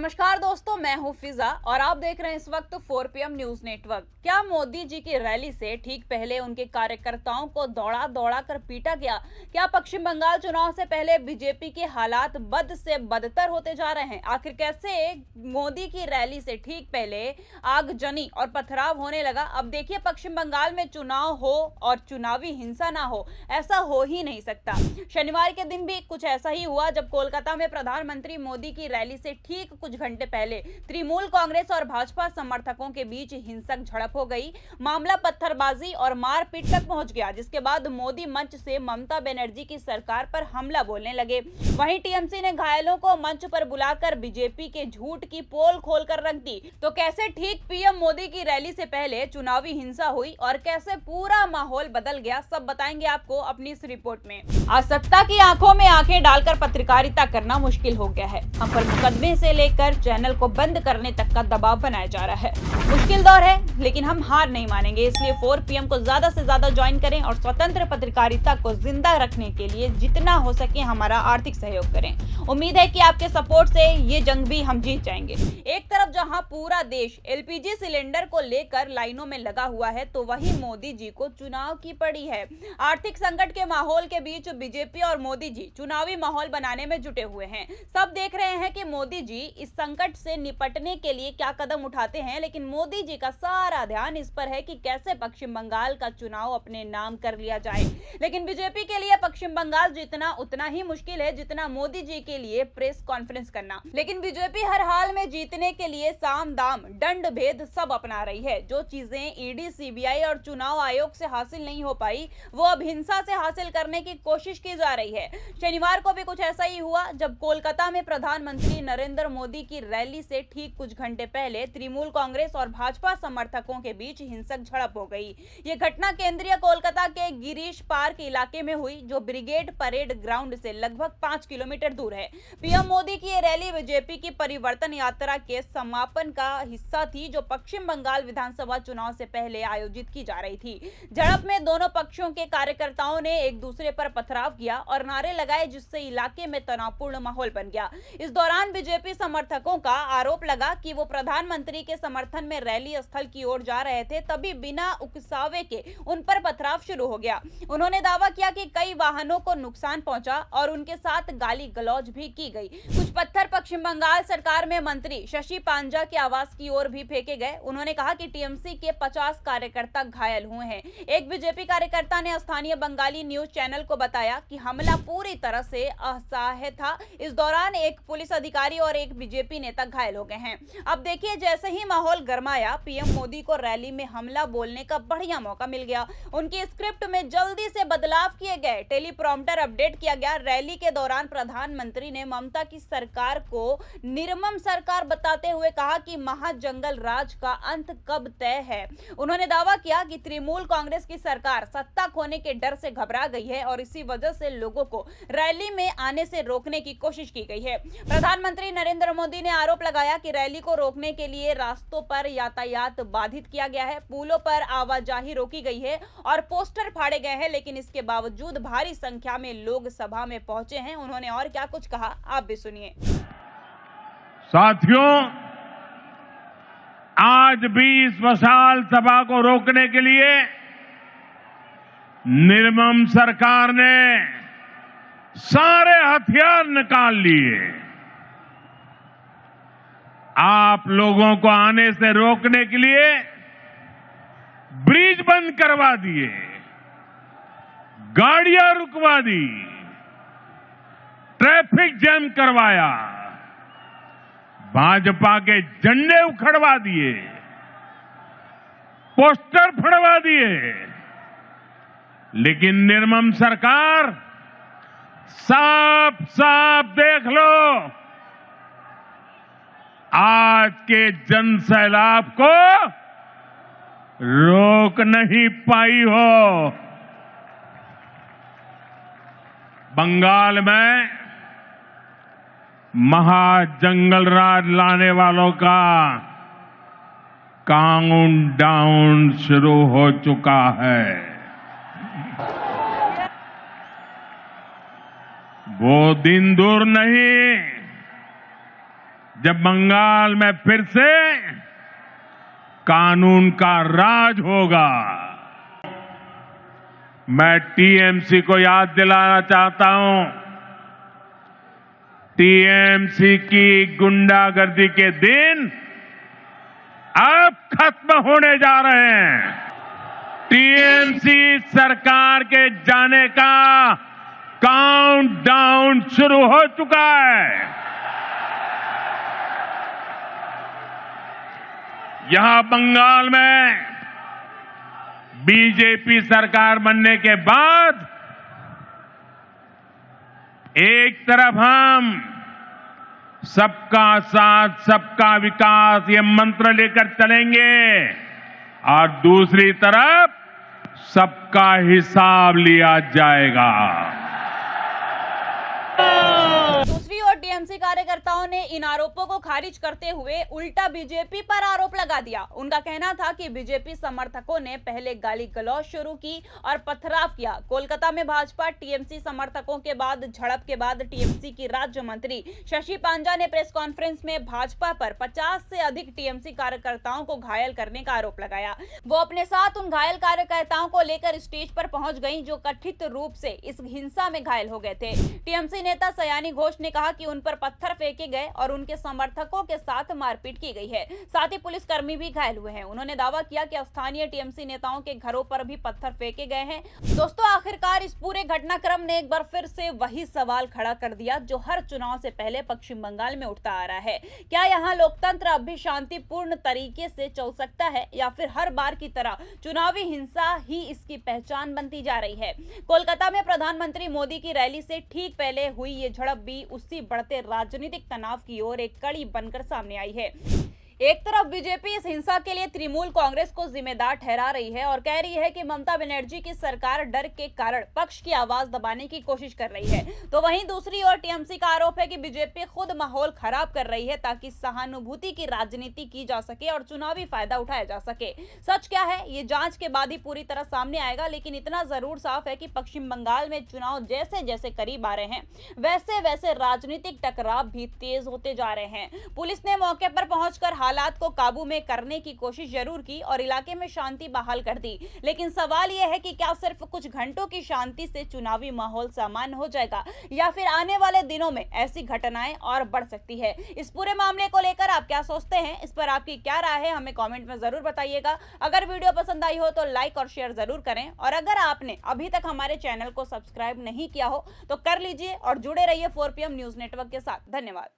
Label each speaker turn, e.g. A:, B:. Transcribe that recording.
A: नमस्कार दोस्तों, मैं हूं फिजा और आप देख रहे हैं इस वक्त 4 PM न्यूज नेटवर्क। क्या मोदी जी की रैली से ठीक पहले उनके कार्यकर्ताओं को दौड़ा दौड़ा कर पीटा गया? क्या पश्चिम बंगाल चुनाव से पहले बीजेपी के हालात बद से बदतर होते जा रहे हैं? आखिर कैसे मोदी की रैली से ठीक पहले आगजनी और पथराव होने लगा? अब देखिए, पश्चिम बंगाल में चुनाव हो और चुनावी हिंसा ना हो, ऐसा हो ही नहीं सकता। शनिवार के दिन भी कुछ ऐसा ही हुआ जब कोलकाता में प्रधानमंत्री मोदी की रैली से ठीक कुछ घंटे पहले तृणमूल कांग्रेस और भाजपा समर्थकों के बीच हिंसक झड़प हो गई। मामला पत्थरबाजी और मारपीट तक पहुंच गया, जिसके बाद मोदी मंच से ममता बनर्जी की सरकार पर हमला बोलने लगे। वहीं टीएमसी ने घायलों को मंच पर बुलाकर बीजेपी के झूठ की पोल खोलकर रख दी। तो कैसे ठीक पीएम मोदी की रैली से पहले चुनावी हिंसा हुई और कैसे पूरा माहौल बदल गया, सब बताएंगे आपको अपनी इस रिपोर्ट में। आज सत्ता की आंखों में आंखें डालकर पत्रकारिता करना मुश्किल हो गया है। हम पर मुकदमे से लेकर चैनल को बंद करने तक का दबाव बनाया जा रहा है। मुश्किल दौर है, लेकिन हम हार नहीं मानेंगे। इसलिए 4 PM को ज्यादा से ज्यादा ज्वाइन करें और स्वतंत्र पत्रकारिता को जिंदा रखने के लिए जितना हो सके हमारा आर्थिक सहयोग करें। उम्मीद है कि आपके सपोर्ट से ये जंग भी हम जीत जाएंगे। एक तरफ जहां पूरा देश एलपीजी सिलेंडर को लेकर लाइनों में लगा हुआ है, तो वहीं मोदी जी को चुनाव की पड़ी है। आर्थिक संकट के माहौल के बीच बीजेपी और मोदी जी चुनावी माहौल बनाने में जुटे हुए हैं। सब देख रहे हैं कि मोदी जी इस संकट से निपटने के लिए क्या कदम उठाते हैं, लेकिन मोदी जी का सारा ध्यान इस पर है कि कैसे पश्चिम बंगाल का चुनाव अपने नाम कर लिया जाए। लेकिन बीजेपी के लिए पश्चिम बंगाल जीतना उतना ही मुश्किल है जितना मोदी जी के लिए प्रेस कॉन्फ्रेंस करना। लेकिन बीजेपी हर हाल में जीतने के लिए साम दाम दंड भेद सब अपना रही है। जो चीजें ईडी, सीबीआई और चुनाव आयोग से हासिल नहीं हो पाई, वो अब हिंसा से हासिल करने की कोशिश की जा रही है। शनिवार को भी कुछ ऐसा ही हुआ जब कोलकाता में प्रधानमंत्री नरेंद्र मोदी की रैली से ठीक कुछ घंटे पहले तृणमूल कांग्रेस और भाजपा समर्थकों के बीच हिंसक झड़प हो गई। ये घटना केंद्रीय कोलकाता के गिरीश पार्क इलाके में हुई, जो ब्रिगेड परेड ग्राउंड से लगभग 5 किलोमीटर दूर है। पीएम मोदी की ये रैली बीजेपी की परिवर्तन यात्रा के समापन का हिस्सा थी, जो पश्चिम बंगाल विधानसभा चुनाव से पहले आयोजित की जा रही थी। झड़प में दोनों पक्षों के कार्यकर्ताओं ने एक दूसरे पर पथराव किया और नारे लगाए, जिससे इलाके में तनावपूर्ण माहौल बन गया। इस दौरान बीजेपी समर्थकों का आरोप लगा कि वो प्रधानमंत्री के समर्थन में रैली स्थल की ओर जा रहे थे, तभी बिना उकसावे के उन पर पथराव शुरू हो गया। उन्होंने दावा किया कि कई वाहनों को नुकसान पहुंचा और उनके साथ गाली गलौज भी की गई। कुछ पत्थर पश्चिम बंगाल सरकार में मंत्री शशि पांजा के आवास की ओर भी फेंके गए। उन्होंने कहा कि टीएमसी के 50 कार्यकर्ता घायल हुए हैं। एक बीजेपी कार्यकर्ता ने स्थानीय बंगाली न्यूज चैनल को बताया कि हमला पूरी तरह से असह्य था। इस दौरान एक पुलिस अधिकारी और एक बीजेपी नेता घायल हो गए हैं। अब देखिए, जैसे ही माहौल गरमाया, पीएम मोदी को रैली में हमला बोलने का बढ़िया मौका मिल गया। उनकी स्क्रिप्ट में जल्दी से बदलाव किए गए, टेलीप्रॉम्प्टर अपडेट किया गया। रैली के दौरान प्रधानमंत्री ने ममता की सरकार को निर्मम सरकार बताते हुए कहा कि महाजंगल राज का अंत कब तय है। उन्होंने दावा किया कि तृणमूल कांग्रेस की सरकार सत्ता खोने के डर से घबरा गई है और इसी वजह से लोगों को रैली में आने से रोकने की कोशिश की गई है। प्रधानमंत्री नरेंद्र मोदी ने आरोप लगाया कि रैली को रोकने के लिए रास्तों पर यातायात बाधित किया गया है, पुलों पर आवाजाही रोकी गई है और पोस्टर फाड़े गए हैं, लेकिन इसके बावजूद भारी संख्या में लोग सभा में पहुंचे हैं। उन्होंने और क्या कुछ कहा, आप भी सुनिए।
B: साथियों, आज भी इस विशाल सभा को रोकने के लिए निर्मम सरकार ने सारे हथियार निकाल लिए। आप लोगों को आने से रोकने के लिए ब्रिज बंद करवा दिए, गाड़ियां रुकवा दी, ट्रैफिक जैम करवाया, भाजपा के झंडे उखड़वा दिए, पोस्टर फड़वा दिए। लेकिन निर्मम सरकार, साफ साफ देख लो, आज के जन सैलाब को रोक नहीं पाई हो। बंगाल में महाजंगल राज लाने वालों का काउंटडाउन शुरू हो चुका है। वो दिन दूर नहीं जब बंगाल में फिर से कानून का राज होगा। मैं टीएमसी को याद दिलाना चाहता हूं, टीएमसी की गुंडागर्दी के दिन अब खत्म होने जा रहे हैं। टीएमसी सरकार के जाने का काउंटडाउन शुरू हो चुका है। यहां बंगाल में बीजेपी सरकार बनने के बाद एक तरफ हम सबका साथ सबका विकास ये मंत्र लेकर चलेंगे और दूसरी तरफ सबका हिसाब लिया जाएगा।
A: दूसरी ओर टीएमसी कार्यकर्ताओं ने इन आरोपों को खारिज करते हुए उल्टा बीजेपी पर आरोप लगा दिया। उनका कहना था कि बीजेपी समर्थकों ने पहले गाली गलौज शुरू की और पथराव किया। कोलकाता में भाजपा टीएमसी समर्थकों के बाद झड़प के बाद टीएमसी की राज्य मंत्री शशि पांजा ने प्रेस कॉन्फ्रेंस में भाजपा पर 50 से अधिक टीएमसी कार्यकर्ताओं को घायल करने का आरोप लगाया। वो अपने साथ उन घायल कार्यकर्ताओं को लेकर स्टेज पर पहुंच गईं जो कथित रूप से इस हिंसा में घायल हो गए थे। टीएमसी नेता सयानी घोष ने कहा कि उन पर पत्थर फेंके गए और उनके समर्थकों के साथ मारपीट की गई है। साथ ही पुलिसकर्मी भी घायल हुए हैं। उन्होंने दावा किया कि स्थानीय टीएमसी नेताओं के घरों पर भी पत्थर फेंके गए हैं। दोस्तों, आखिरकार इस पूरे घटनाक्रम ने एक बार फिर से वही सवाल खड़ा कर दिया जो हर चुनाव से पहले पश्चिम बंगाल में उठता आ रहा है। क्या यहाँ लोकतंत्र अब भी शांतिपूर्ण तरीके से चल सकता है या फिर हर बार की तरह चुनावी हिंसा ही इसकी पहचान बनती जा रही है? कोलकाता में प्रधानमंत्री मोदी की रैली से ठीक पहले हुई ये झड़प भी उसी बढ़ते राजनीतिक तनाव की ओर एक कड़ी बनकर सामने आई है। एक तरफ बीजेपी इस हिंसा के लिए तृणमूल कांग्रेस को जिम्मेदार ठहरा रही है और कह रही है कि ममता बनर्जी की सरकार डर के कारण पक्ष की आवाज दबाने की कोशिश कर रही है, तो वहीं दूसरी ओर टीएमसी का आरोप है कि बीजेपी खुद माहौल खराब कर रही है ताकि सहानुभूति की राजनीति की जा सके और चुनावी फायदा उठाया जा सके। सच क्या है ये जांच के बाद ही पूरी तरह सामने आएगा, लेकिन इतना जरूर साफ है कि पश्चिम बंगाल में चुनाव जैसे जैसे करीब आ रहे हैं वैसे वैसे राजनीतिक टकराव भी तेज होते जा रहे हैं। पुलिस ने मौके पर पहुंचकर हालात को काबू में करने की कोशिश जरूर की और इलाके में शांति बहाल कर दी, लेकिन सवाल यह है कि क्या सिर्फ कुछ घंटों की शांति से चुनावी माहौल सामान्य हो जाएगा या फिर आने वाले दिनों में ऐसी घटनाएं और बढ़ सकती है? इस पूरे मामले को लेकर आप क्या सोचते हैं? इस पर आपकी क्या राय है हमें कमेंट में जरूर बताइएगा। अगर वीडियो पसंद आई हो तो लाइक और शेयर जरूर करें और अगर आपने अभी तक हमारे चैनल को सब्सक्राइब नहीं किया हो तो कर लीजिए और जुड़े रहिए 4PM न्यूज नेटवर्क के साथ। धन्यवाद।